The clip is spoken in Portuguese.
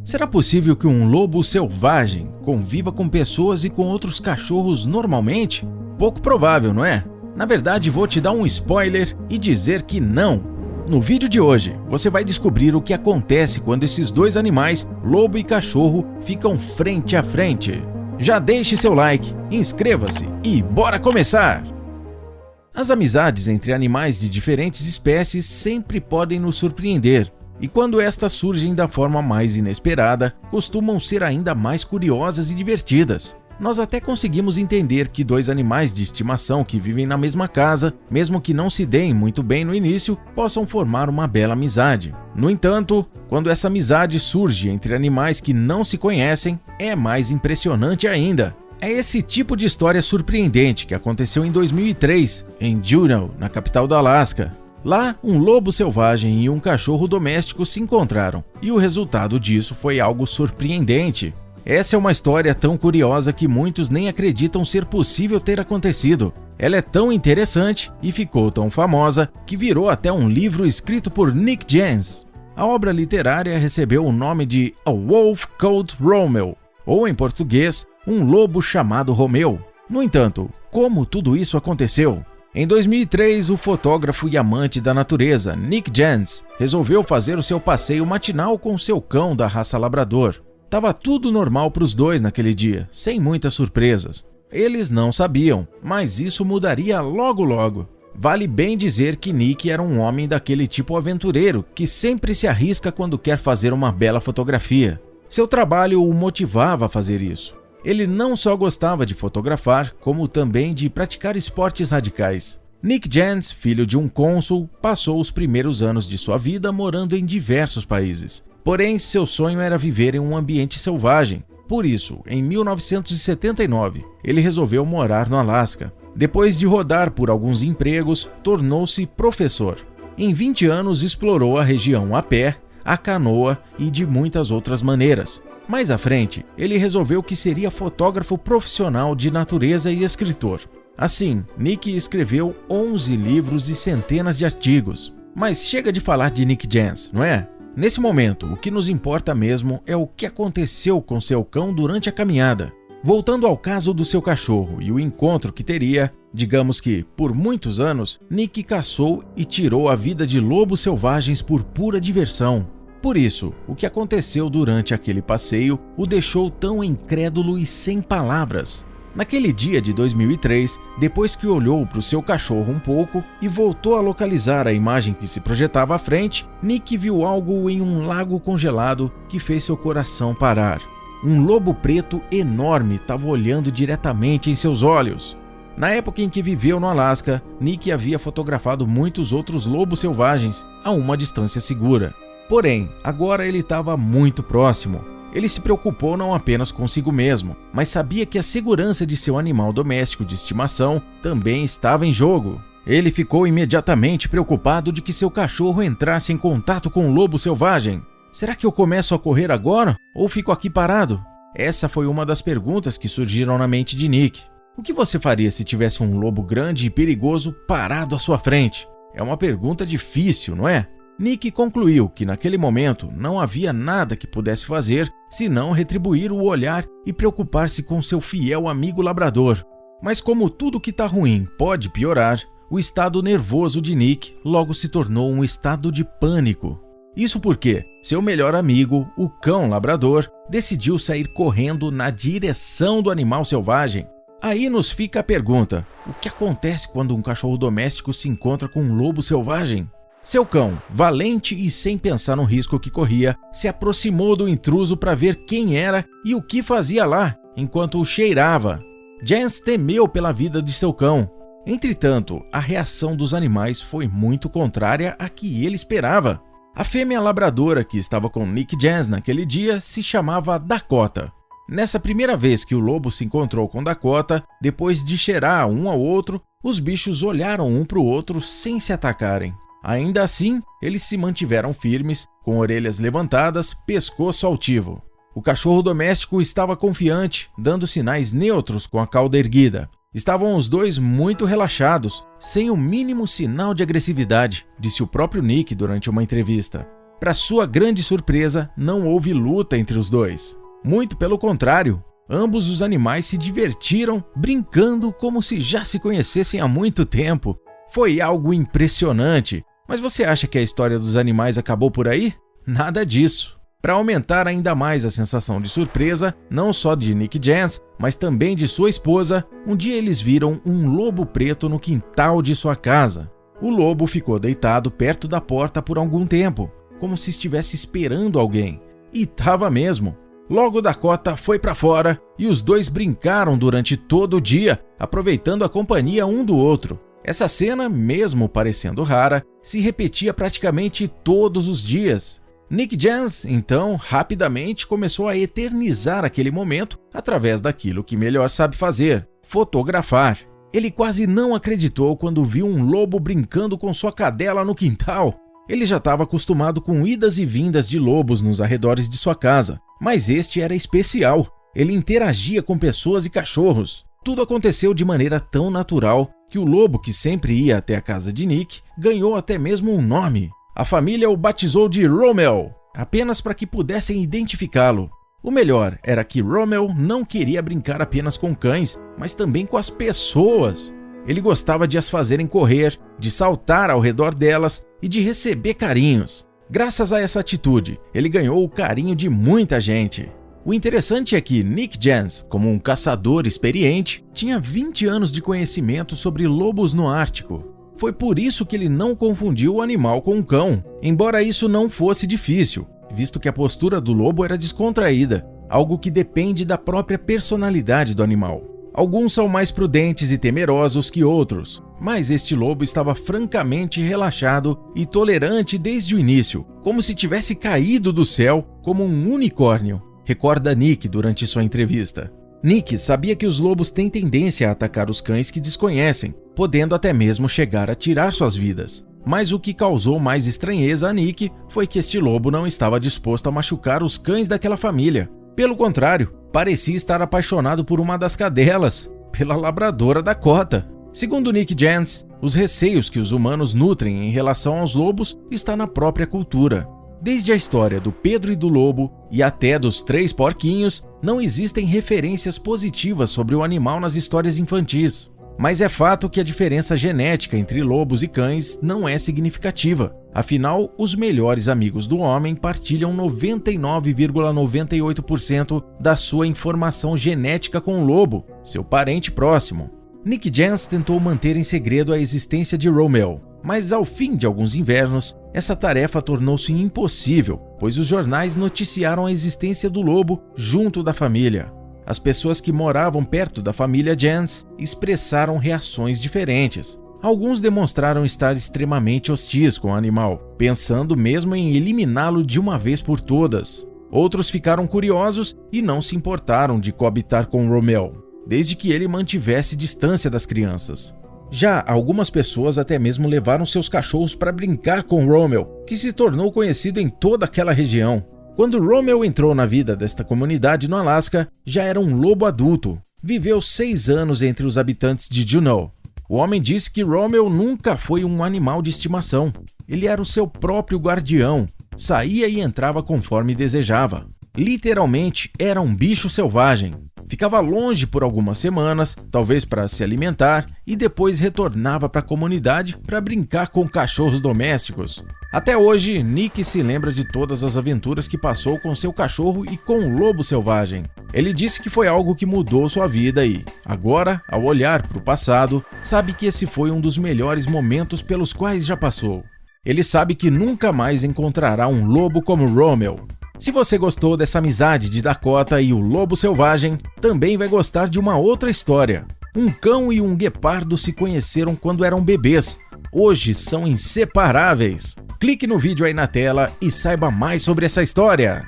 Será possível que um lobo selvagem conviva com pessoas e com outros cachorros normalmente? Pouco provável, não é? Na verdade, vou te dar um spoiler e dizer que não. No vídeo de hoje, você vai descobrir o que acontece quando esses dois animais, lobo e cachorro, ficam frente a frente. Já deixe seu like, inscreva-se e bora começar! As amizades entre animais de diferentes espécies sempre podem nos surpreender. E quando estas surgem da forma mais inesperada, costumam ser ainda mais curiosas e divertidas. Nós até conseguimos entender que dois animais de estimação que vivem na mesma casa, mesmo que não se deem muito bem no início, possam formar uma bela amizade. No entanto, quando essa amizade surge entre animais que não se conhecem, é mais impressionante ainda. É esse tipo de história surpreendente que aconteceu em 2003, em Juneau, na capital do Alasca. Lá, um lobo selvagem e um cachorro doméstico se encontraram, e o resultado disso foi algo surpreendente. Essa é uma história tão curiosa que muitos nem acreditam ser possível ter acontecido. Ela é tão interessante e ficou tão famosa que virou até um livro escrito por Nick Jens. A obra literária recebeu o nome de A Wolf Called Romeo, ou em português, Um Lobo Chamado Romeu. No entanto, como tudo isso aconteceu? Em 2003, o fotógrafo e amante da natureza, Nick Jens, resolveu fazer o seu passeio matinal com seu cão da raça labrador. Tava tudo normal para os dois naquele dia, sem muitas surpresas. Eles não sabiam, mas isso mudaria logo logo. Vale bem dizer que Nick era um homem daquele tipo aventureiro, que sempre se arrisca quando quer fazer uma bela fotografia. Seu trabalho o motivava a fazer isso. Ele não só gostava de fotografar, como também de praticar esportes radicais. Nick Jens, filho de um cônsul, passou os primeiros anos de sua vida morando em diversos países. Porém, seu sonho era viver em um ambiente selvagem. Por isso, em 1979, ele resolveu morar no Alasca. Depois de rodar por alguns empregos, tornou-se professor. Em 20 anos, explorou a região a pé, a canoa e de muitas outras maneiras. Mais à frente, ele resolveu que seria fotógrafo profissional de natureza e escritor. Assim, Nick escreveu 11 livros e centenas de artigos. Mas chega de falar de Nick Jens, não é? Nesse momento, o que nos importa mesmo é o que aconteceu com seu cão durante a caminhada. Voltando ao caso do seu cachorro e o encontro que teria, digamos que, por muitos anos, Nick caçou e tirou a vida de lobos selvagens por pura diversão. Por isso, o que aconteceu durante aquele passeio o deixou tão incrédulo e sem palavras. Naquele dia de 2003, depois que olhou para o seu cachorro um pouco e voltou a localizar a imagem que se projetava à frente, Nick viu algo em um lago congelado que fez seu coração parar. Um lobo preto enorme estava olhando diretamente em seus olhos. Na época em que viveu no Alasca, Nick havia fotografado muitos outros lobos selvagens a uma distância segura. Porém, agora ele estava muito próximo. Ele se preocupou não apenas consigo mesmo, mas sabia que a segurança de seu animal doméstico de estimação também estava em jogo. Ele ficou imediatamente preocupado de que seu cachorro entrasse em contato com um lobo selvagem. Será que eu começo a correr agora ou fico aqui parado? Essa foi uma das perguntas que surgiram na mente de Nick. O que você faria se tivesse um lobo grande e perigoso parado à sua frente? É uma pergunta difícil, não é? Nick concluiu que naquele momento não havia nada que pudesse fazer senão retribuir o olhar e preocupar-se com seu fiel amigo labrador. Mas como tudo que está ruim pode piorar, o estado nervoso de Nick logo se tornou um estado de pânico. Isso porque seu melhor amigo, o cão labrador, decidiu sair correndo na direção do animal selvagem. Aí nos fica a pergunta: o que acontece quando um cachorro doméstico se encontra com um lobo selvagem? Seu cão, valente e sem pensar no risco que corria, se aproximou do intruso para ver quem era e o que fazia lá, enquanto o cheirava. Jens temeu pela vida de seu cão. Entretanto, a reação dos animais foi muito contrária à que ele esperava. A fêmea labradora que estava com Nick Jens naquele dia se chamava Dakota. Nessa primeira vez que o lobo se encontrou com Dakota, depois de cheirar um ao outro, os bichos olharam um para o outro sem se atacarem. Ainda assim, eles se mantiveram firmes, com orelhas levantadas, pescoço altivo. O cachorro doméstico estava confiante, dando sinais neutros com a cauda erguida. Estavam os dois muito relaxados, sem o mínimo sinal de agressividade, disse o próprio Nick durante uma entrevista. Para sua grande surpresa, não houve luta entre os dois. Muito pelo contrário, ambos os animais se divertiram brincando como se já se conhecessem há muito tempo. Foi algo impressionante. Mas você acha que a história dos animais acabou por aí? Nada disso. Para aumentar ainda mais a sensação de surpresa, não só de Nick Jans, mas também de sua esposa, um dia eles viram um lobo preto no quintal de sua casa. O lobo ficou deitado perto da porta por algum tempo, como se estivesse esperando alguém. E estava mesmo. Logo Dakota foi para fora e os dois brincaram durante todo o dia, aproveitando a companhia um do outro. Essa cena, mesmo parecendo rara, se repetia praticamente todos os dias. Nick Jans, então, rapidamente começou a eternizar aquele momento através daquilo que melhor sabe fazer: fotografar. Ele quase não acreditou quando viu um lobo brincando com sua cadela no quintal. Ele já estava acostumado com idas e vindas de lobos nos arredores de sua casa, mas este era especial. Ele interagia com pessoas e cachorros. Tudo aconteceu de maneira tão natural que o lobo, que sempre ia até a casa de Nick, ganhou até mesmo um nome. A família o batizou de Romeo, apenas para que pudessem identificá-lo. O melhor era que Romeo não queria brincar apenas com cães, mas também com as pessoas. Ele gostava de as fazerem correr, de saltar ao redor delas e de receber carinhos. Graças a essa atitude, ele ganhou o carinho de muita gente. O interessante é que Nick Jans, como um caçador experiente, tinha 20 anos de conhecimento sobre lobos no Ártico. Foi por isso que ele não confundiu o animal com um cão, embora isso não fosse difícil, visto que a postura do lobo era descontraída, algo que depende da própria personalidade do animal. Alguns são mais prudentes e temerosos que outros, mas este lobo estava francamente relaxado e tolerante desde o início, como se tivesse caído do céu como um unicórnio, recorda Nick durante sua entrevista. Nick sabia que os lobos têm tendência a atacar os cães que desconhecem, podendo até mesmo chegar a tirar suas vidas. Mas o que causou mais estranheza a Nick foi que este lobo não estava disposto a machucar os cães daquela família. Pelo contrário, parecia estar apaixonado por uma das cadelas, pela labradora Dakota. Segundo Nick Jans, os receios que os humanos nutrem em relação aos lobos está na própria cultura. Desde a história do Pedro e do Lobo e até dos 3 porquinhos, não existem referências positivas sobre o animal nas histórias infantis. Mas é fato que a diferença genética entre lobos e cães não é significativa. Afinal, os melhores amigos do homem partilham 99,98% da sua informação genética com o lobo, seu parente próximo. Nick Jans tentou manter em segredo a existência de Romeo, mas ao fim de alguns invernos, essa tarefa tornou-se impossível, pois os jornais noticiaram a existência do lobo junto da família. As pessoas que moravam perto da família Jans expressaram reações diferentes. Alguns demonstraram estar extremamente hostis com o animal, pensando mesmo em eliminá-lo de uma vez por todas. Outros ficaram curiosos e não se importaram de coabitar com Romeo, desde que ele mantivesse distância das crianças. Já algumas pessoas até mesmo levaram seus cachorros para brincar com Romeo, que se tornou conhecido em toda aquela região. Quando Romeo entrou na vida desta comunidade no Alasca, já era um lobo adulto. Viveu 6 anos entre os habitantes de Juneau. O homem disse que Romeo nunca foi um animal de estimação. Ele era o seu próprio guardião. Saía e entrava conforme desejava. Literalmente, era um bicho selvagem. Ficava longe por algumas semanas, talvez para se alimentar, e depois retornava para a comunidade para brincar com cachorros domésticos. Até hoje, Nick se lembra de todas as aventuras que passou com seu cachorro e com o lobo selvagem. Ele disse que foi algo que mudou sua vida e, agora, ao olhar para o passado, sabe que esse foi um dos melhores momentos pelos quais já passou. Ele sabe que nunca mais encontrará um lobo como Romeo. Se você gostou dessa amizade de Dakota e o lobo selvagem, também vai gostar de uma outra história. Um cão e um guepardo se conheceram quando eram bebês. Hoje são inseparáveis. Clique no vídeo aí na tela e saiba mais sobre essa história.